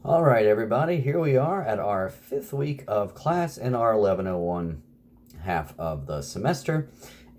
All right, everybody, here we are at our fifth week of class in our 1101 half of the semester,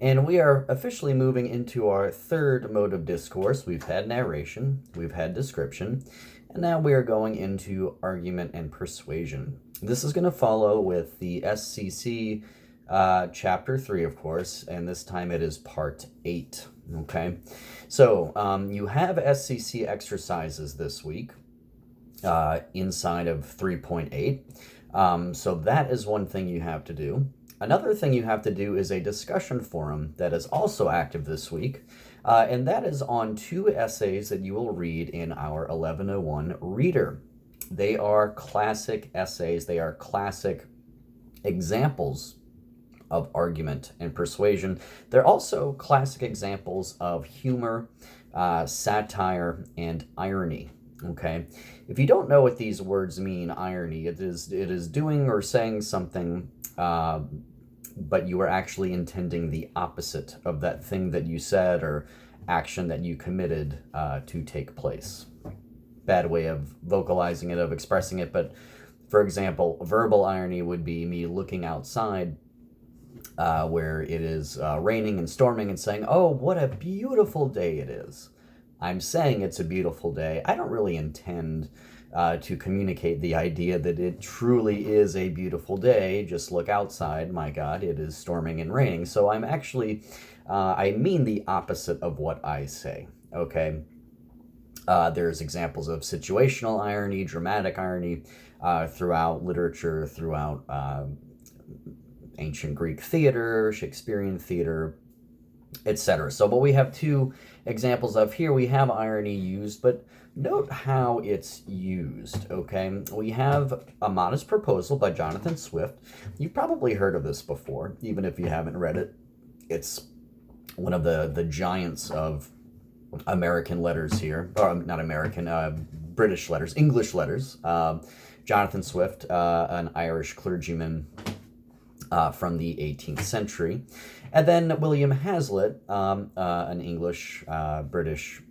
and we are officially moving into our third mode of discourse. We've had narration, we've had description, and now we are going into argument and persuasion. This is going to follow with the SCC chapter 3, of course, and this time it is part 8. Okay, so you have SCC exercises this week inside of 3.8. So that is one thing you have to do. Another thing you have to do is a discussion forum that is also active this week, and that is on 2 essays that you will read in our 1101 reader. They are classic essays. They are classic examples of argument and persuasion. They're also classic examples of humor, satire, and irony. Okay, if you don't know what these words mean, irony, it is doing or saying something, but you are actually intending the opposite of that thing that you said or action that you committed to take place. Bad way of vocalizing it, of expressing it, but for example, verbal irony would be me looking outside where it is raining and storming and saying, "Oh, what a beautiful day it is." I'm saying it's a beautiful day. I don't really intend to communicate the idea that it truly is a beautiful day. Just look outside. My God, it is storming and raining. So I'm actually, I mean the opposite of what I say. Okay. There's examples of situational irony, dramatic irony throughout literature, throughout ancient Greek theater, Shakespearean theater, etc. So what we have 2 examples of here, we have irony used, but note how it's used, okay? We have A Modest Proposal by Jonathan Swift. You've probably heard of this before, even if you haven't read it. It's one of the giants of American letters here, or not American, British letters, English letters. Jonathan Swift, an Irish clergyman from the 18th century. And then William Hazlitt, an English, British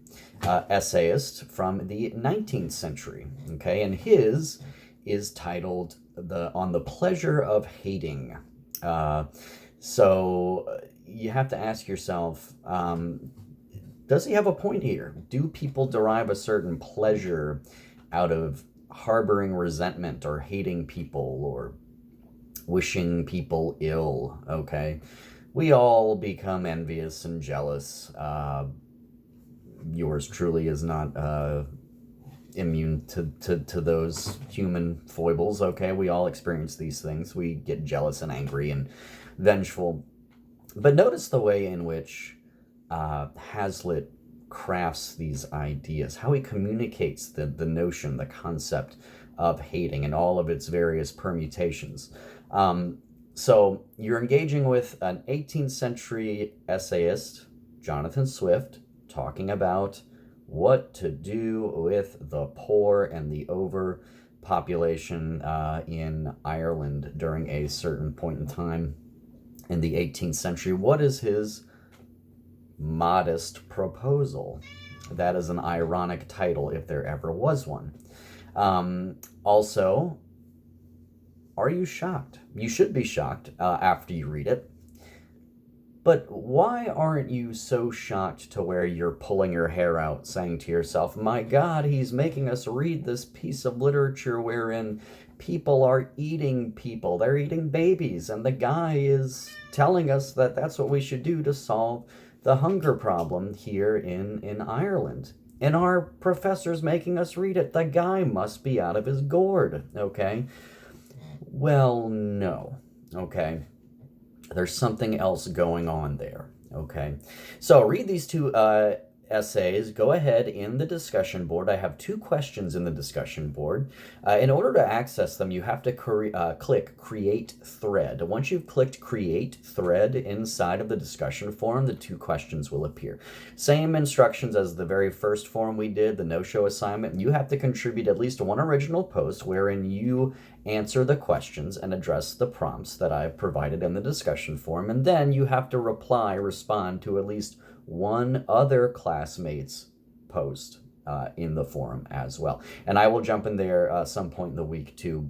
essayist from the 19th century. Okay, and his is titled On the Pleasure of Hating. So you have to ask yourself, does he have a point here? Do people derive a certain pleasure out of harboring resentment or hating people or wishing people ill? Okay, we all become envious and jealous. Yours truly is not immune to those human foibles. Okay, we all experience these things. We get jealous and angry and vengeful. But notice the way in which Hazlitt crafts these ideas, how he communicates the notion, the concept of hating and all of its various permutations. So you're engaging with an 18th century essayist, Jonathan Swift, talking about what to do with the poor and the overpopulation in Ireland during a certain point in time in the 18th century. What is his modest proposal? That is an ironic title if there ever was one. Also, are you shocked? You should be shocked after you read it. But why aren't you so shocked to where you're pulling your hair out, saying to yourself, my God, he's making us read this piece of literature wherein people are eating people. They're eating babies. And the guy is telling us that that's what we should do to solve the hunger problem here in Ireland. And our professor's making us read it. The guy must be out of his gourd, okay? Well, no, okay? There's something else going on there, okay? So read these 2 essays. Go ahead in the discussion board. I have 2 questions in the discussion board. In order to access them, you have to click Create Thread. Once you've clicked Create Thread inside of the discussion forum, the 2 questions will appear. Same instructions as the very first forum we did, the no-show assignment. You have to contribute at least 1 original post wherein you answer the questions and address the prompts that I've provided in the discussion forum, and then you have to respond to at least 1 other classmate's post in the forum as well. And I will jump in there some point in the week to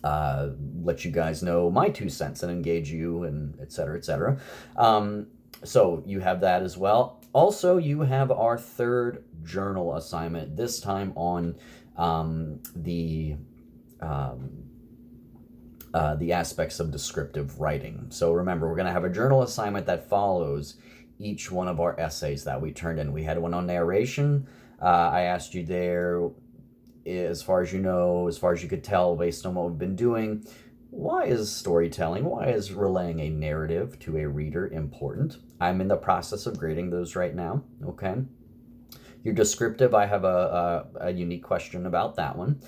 let you guys know my 2 cents and engage you and et cetera, et cetera. So you have that as well. Also, you have our third journal assignment, this time on the aspects of descriptive writing. So remember, we're going to have a journal assignment that follows each one of our essays that we turned in. We had one on narration. I asked you there, as far as you know, as far as you could tell based on what we've been doing, why is storytelling, why is relaying a narrative to a reader important? I'm in the process of grading those right now, okay? Your descriptive, I have a unique question about that one.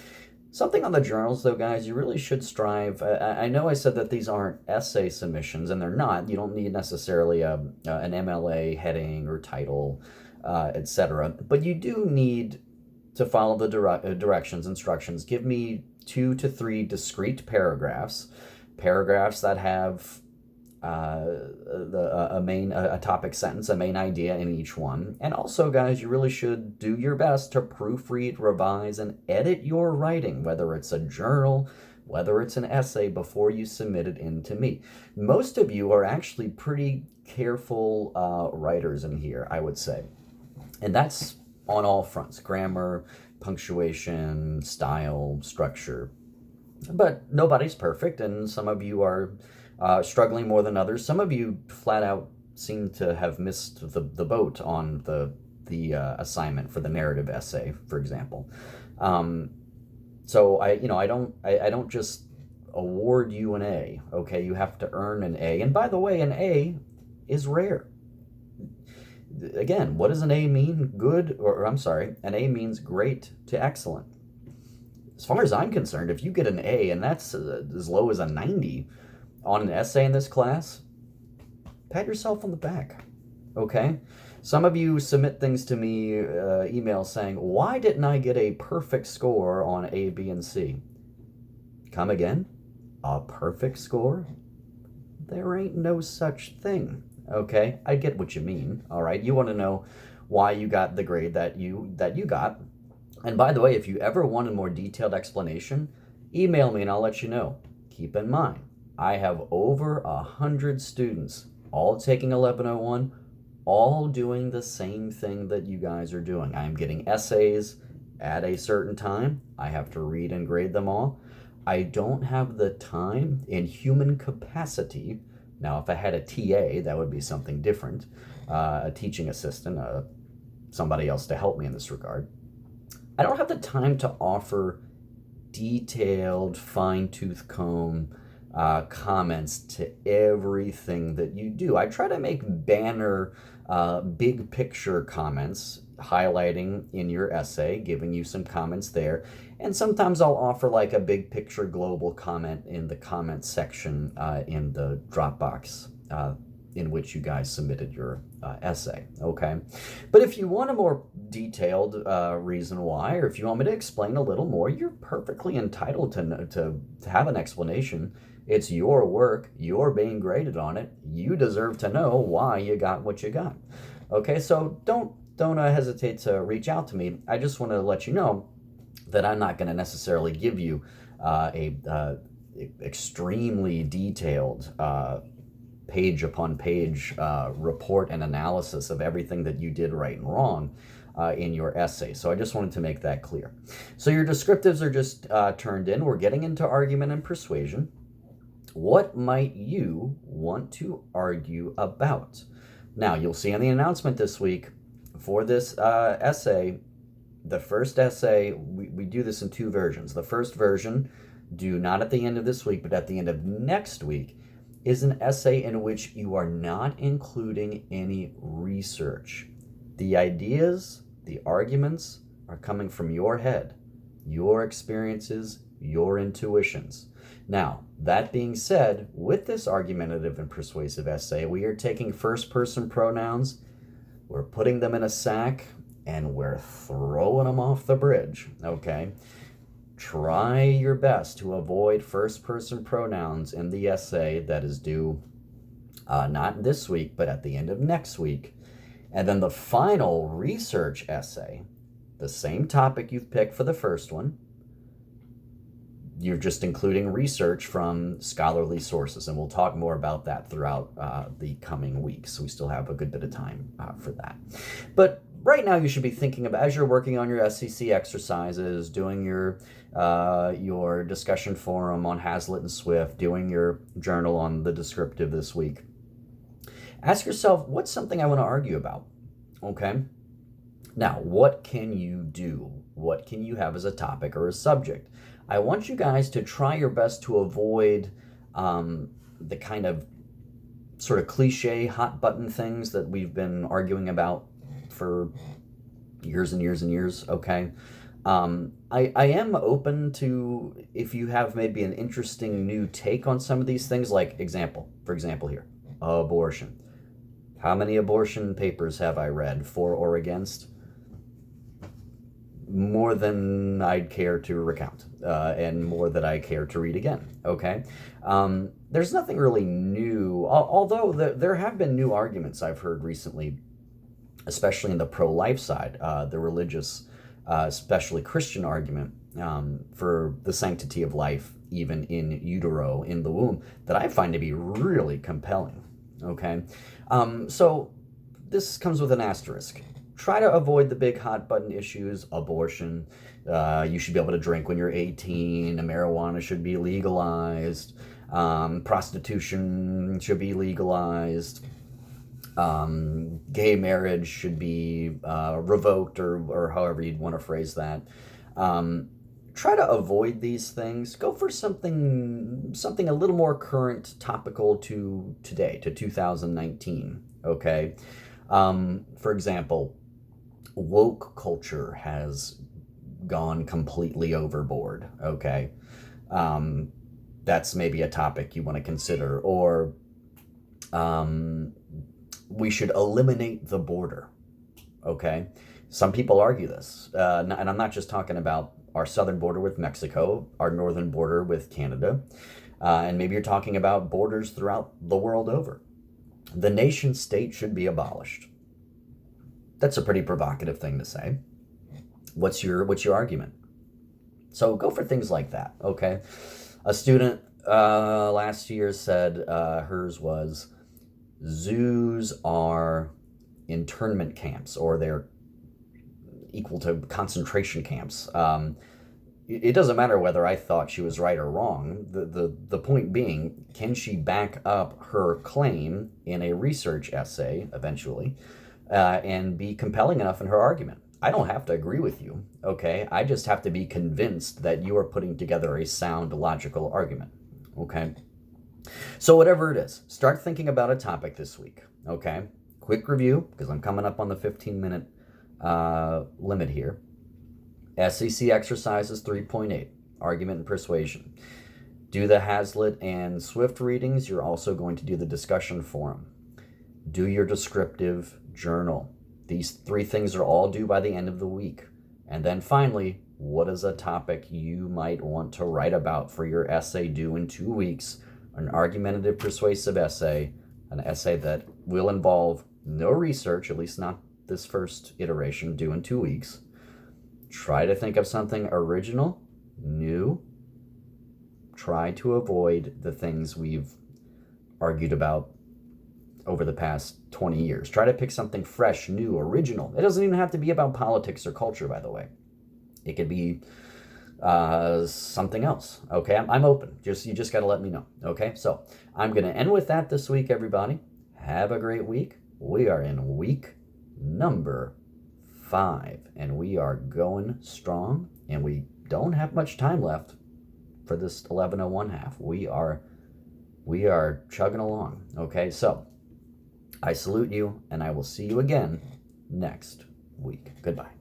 Something on the journals, though, guys, you really should strive. I know I said that these aren't essay submissions, and they're not. You don't need necessarily an MLA heading or title, etc. But you do need to follow the directions, instructions. Give me 2 to 3 discrete paragraphs that have a topic sentence, a main idea in each one. And also, guys, you really should do your best to proofread, revise, and edit your writing, whether it's a journal, whether it's an essay, before you submit it in to me. Most of you are actually pretty careful writers in here, I would say. And that's on all fronts: grammar, punctuation, style, structure. But nobody's perfect, and some of you are struggling more than others. Some of you flat out seem to have missed the boat on the assignment for the narrative essay, for example. So I don't just award you an A. Okay, you have to earn an A. And by the way, an A is rare. Again, what does an A mean? Good, or I'm sorry, an A means great to excellent. As far as I'm concerned, if you get an A and that's as low as a 90 on an essay in this class, pat yourself on the back, okay? Some of you submit things to me, emails saying, why didn't I get a perfect score on A, B, and C? Come again? A perfect score? There ain't no such thing, okay? I get what you mean, all right? You want to know why you got the grade that you got. And by the way, if you ever want a more detailed explanation, email me and I'll let you know. Keep in mind, I have over 100 students, all taking 1101, all doing the same thing that you guys are doing. I'm getting essays at a certain time. I have to read and grade them all. I don't have the time in human capacity. Now, if I had a TA, that would be something different, a teaching assistant, somebody else to help me in this regard. I don't have the time to offer detailed, fine-tooth comb comments to everything that you do. I try to make banner, big picture comments, highlighting in your essay, giving you some comments there. And sometimes I'll offer like a big picture global comment in the comment section in the Dropbox in which you guys submitted your essay, okay? But if you want a more detailed reason why, or if you want me to explain a little more, you're perfectly entitled to have an explanation. It's your work, you're being graded on it, you deserve to know why you got what you got. Okay, so don't hesitate to reach out to me. I just want to let you know that I'm not going to necessarily give you a extremely detailed page upon page report and analysis of everything that you did right and wrong in your essay. So I just wanted to make that clear. So your descriptives are just turned in. We're getting into argument and persuasion. What might you want to argue about? Now, you'll see on the announcement this week for this essay, the first essay, we do this in 2 versions. The first version, due not at the end of this week, but at the end of next week, is an essay in which you are not including any research. The ideas, the arguments are coming from your head, your experiences, your intuitions. Now, that being said, with this argumentative and persuasive essay, we are taking first-person pronouns, we're putting them in a sack, and we're throwing them off the bridge, okay? Try your best to avoid first-person pronouns in the essay that is due not this week, but at the end of next week. And then the final research essay, the same topic you've picked for the first one. You're just including research from scholarly sources, and we'll talk more about that throughout the coming weeks. We still have a good bit of time for that. But right now you should be thinking about, as you're working on your SEC exercises, doing your discussion forum on Hazlitt and Swift, doing your journal on the descriptive this week, ask yourself, what's something I want to argue about? Okay? Now, what can you do? What can you have as a topic or a subject? I want you guys to try your best to avoid the kind of sort of cliche hot button things that we've been arguing about for years and years and years, okay? I am open to, if you have maybe an interesting new take on some of these things, like for example here, abortion. How many abortion papers have I read, for or against? More than I'd care to recount, and more that I care to read again, okay? There's nothing really new, although there have been new arguments I've heard recently, especially in the pro-life side, the religious, especially Christian argument for the sanctity of life, even in utero, in the womb, that I find to be really compelling, okay? So this comes with an asterisk. Try to avoid the big hot button issues, abortion, you should be able to drink when you're 18, marijuana should be legalized, prostitution should be legalized, gay marriage should be revoked, or however you'd want to phrase that. Try to avoid these things. Go for something a little more current, topical to today, to 2019, okay? For example, woke culture has gone completely overboard, okay? That's maybe a topic you want to consider. Or we should eliminate the border, okay? Some people argue this, and I'm not just talking about our southern border with Mexico, our northern border with Canada, and maybe you're talking about borders throughout the world over. The nation state should be abolished. That's a pretty provocative thing to say. What's your argument? So go for things like that, okay? A student last year said hers was, zoos are internment camps, or they're equal to concentration camps. It doesn't matter whether I thought she was right or wrong. The point being, can she back up her claim in a research essay eventually, and be compelling enough in her argument? I don't have to agree with you, okay? I just have to be convinced that you are putting together a sound, logical argument, okay? So whatever it is, start thinking about a topic this week, okay? Quick review, because I'm coming up on the 15-minute limit here. SEC exercises 3.8, argument and persuasion. Do the Hazlitt and Swift readings. You're also going to do the discussion forum. Do your descriptive journal. These 3 things are all due by the end of the week. And then finally, what is a topic you might want to write about for your essay due in 2 weeks? An argumentative, persuasive essay, an essay that will involve no research, at least not this first iteration, due in 2 weeks. Try to think of something original, new. Try to avoid the things we've argued about over the past 20 years. Try to pick something fresh, new, original. It doesn't even have to be about politics or culture, by the way. It could be something else, okay? I'm open. You just got to let me know, okay? So I'm going to end with that this week, everybody. Have a great week. We are in week number 5, and we are going strong, and we don't have much time left for this 1101 half. We are chugging along, okay? So I salute you, and I will see you again next week. Goodbye.